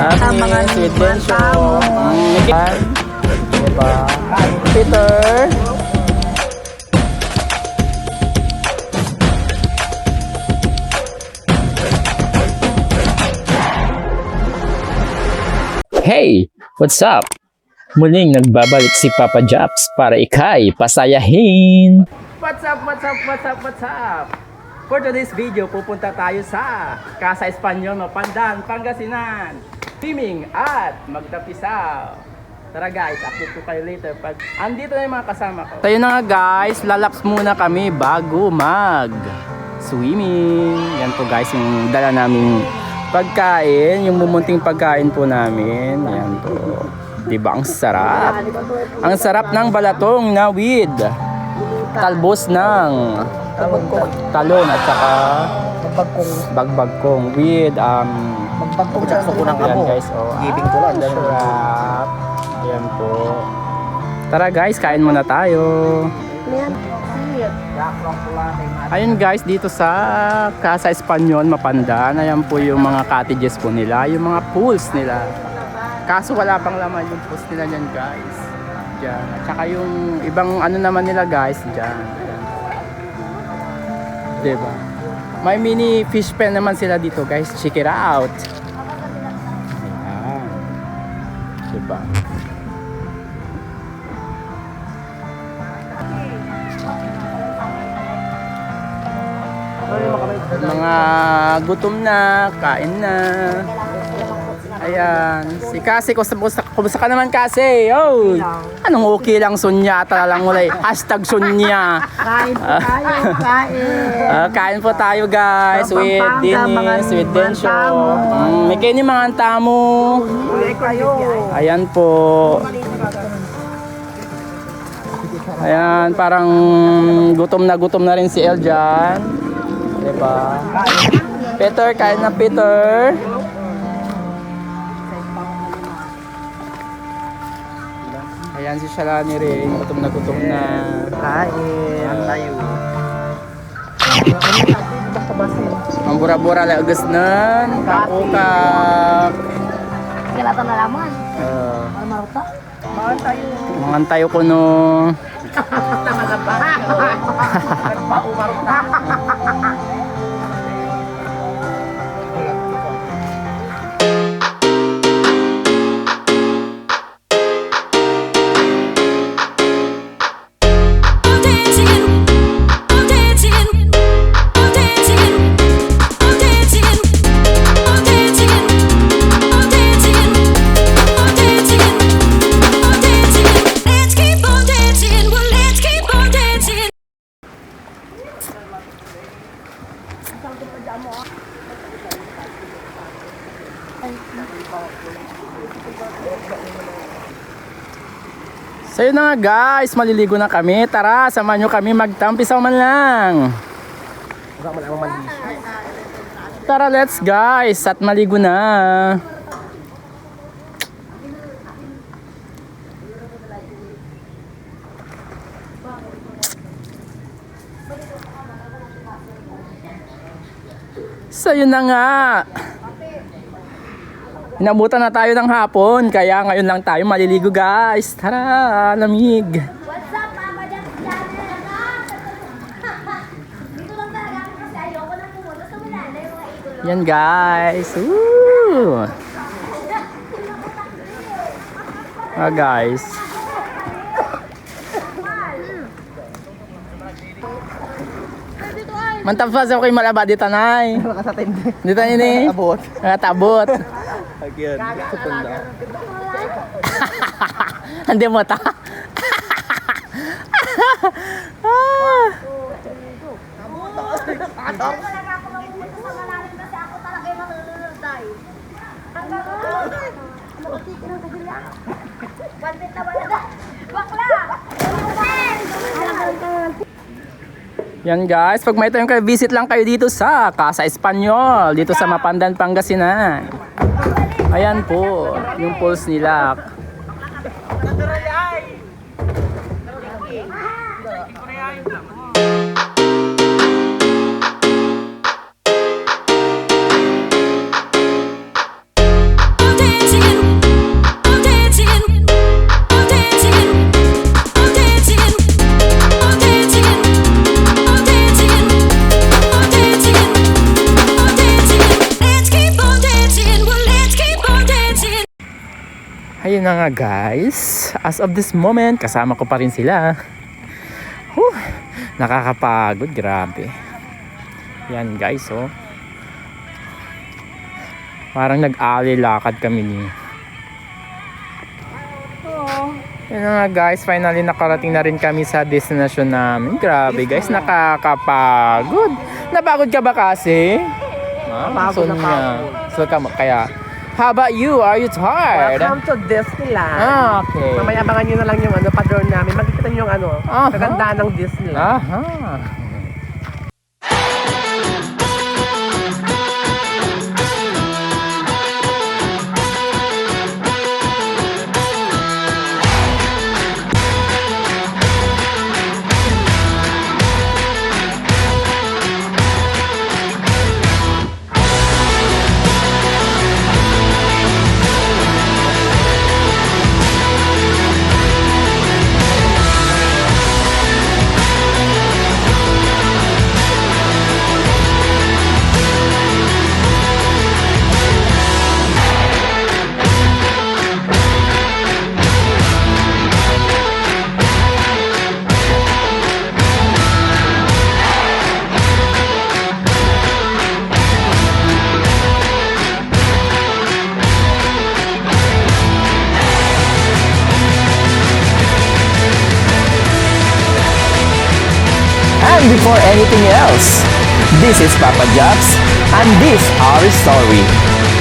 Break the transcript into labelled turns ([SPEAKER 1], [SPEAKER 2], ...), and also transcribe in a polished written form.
[SPEAKER 1] Agnes, sweet Densyo. Diba? Peter. Hey! What's up? Muling nagbabalik si Papa Japs para ikay pasayahin. What's up? For today's video, pupunta tayo sa Casa Espanyol, Pandan, Pangasinan. Swimming at magtapisaw. Tara guys, update ko kayo later pag andito na yung mga kasama ko. Tayo na nga guys, lalaps muna kami bago mag-swimming. Yan po guys, yung dala naming pagkain, yung mumunting pagkain po namin. Yan po. Diba ang sarap? Ang sarap ng balatong na with talbos ng talong at saka bagbagkong with
[SPEAKER 2] Magpagkong sa suko ng abo.
[SPEAKER 1] guys,
[SPEAKER 2] Giving ko lang.
[SPEAKER 1] Sarap. Ayan po. Tara guys, kain muna tayo. Ayun guys, dito sa Casa Espanyol, Mapandan, ayan po yung mga cottages po nila, yung mga pools nila. Kaso wala pang laman yung pools nila dyan guys. Dyan. At saka yung ibang ano naman nila guys, dyan. Diba? May mini fish pen naman sila dito guys. Check it out. Ayan. Diba? Mga gutom na, kain na. Ayan. Si Kasi, kumusta ka naman Kasi? Oh, anong okay lang sunya? Lang mulay. Hashtag sunya.
[SPEAKER 2] Kain po tayo, kain.
[SPEAKER 1] Kain po tayo guys. With Dennis, with Densyo. May kayo ni mga tamo. Ayan po. Ayan, parang gutom na rin si El dyan. Diba? Peter, kain na Peter. Ayan si Shalani rin, gutom na.
[SPEAKER 2] Kain. Tayo.
[SPEAKER 1] Ang bura-bura lagas nun. Kakukak.
[SPEAKER 2] Kalatan na laman. Maruta.
[SPEAKER 1] Mangan tayo ko no. So yun na nga guys, maliligo na kami. Tara, samahan nyo kami magtampisaw man lang. Tara, let's guys, at maligo na. So yun na nga. Inabutan na tayo ng hapon, kaya ngayon lang tayo maliligo guys. Tara, lamig.
[SPEAKER 3] What's up, Papa Japs Channel? Dito lang talaga ako kasi ayoko nang pumunta sa Manila yung mga idolo.
[SPEAKER 1] Yan guys. Woo! Guys. Mantapos ako kayo malaba dito nay. Dito ini.
[SPEAKER 2] Abot.
[SPEAKER 1] Tabot.
[SPEAKER 2] Again.
[SPEAKER 1] Hindi mo ta.
[SPEAKER 3] Ayoko lang ako mapumunta sa malalim kasi ako talaga yung makalulunod tayo. Nakatikin ang kagila. Pantit na balaga. Bakla!
[SPEAKER 1] Yan guys, pag may tayong kayo, visit lang kayo dito sa Casa Espanyol, dito sa Mapandan, Pangasinan. Ayan po, yung pools nila. yun na nga guys. As of this moment, kasama ko pa rin sila. Whew, nakakapagod, grabe. Yan guys, oh. Parang nag-ali lakad kami ni. Yan na nga guys, finally nakarating na rin kami sa destination namin. Grabe guys, nakakapagod. Napagod ka ba kasi?
[SPEAKER 2] Napagod na
[SPEAKER 1] So, kaya, how about you? Are you tired?
[SPEAKER 2] Welcome to Disneyland.
[SPEAKER 1] Okay.
[SPEAKER 2] Mamaya abangan nyo na lang yung pa-door namin. Makikita nyo yung
[SPEAKER 1] Aha.
[SPEAKER 2] kagandaan ng Disneyland.
[SPEAKER 1] Aha. And before anything else, this is Papa Jobs and this our story.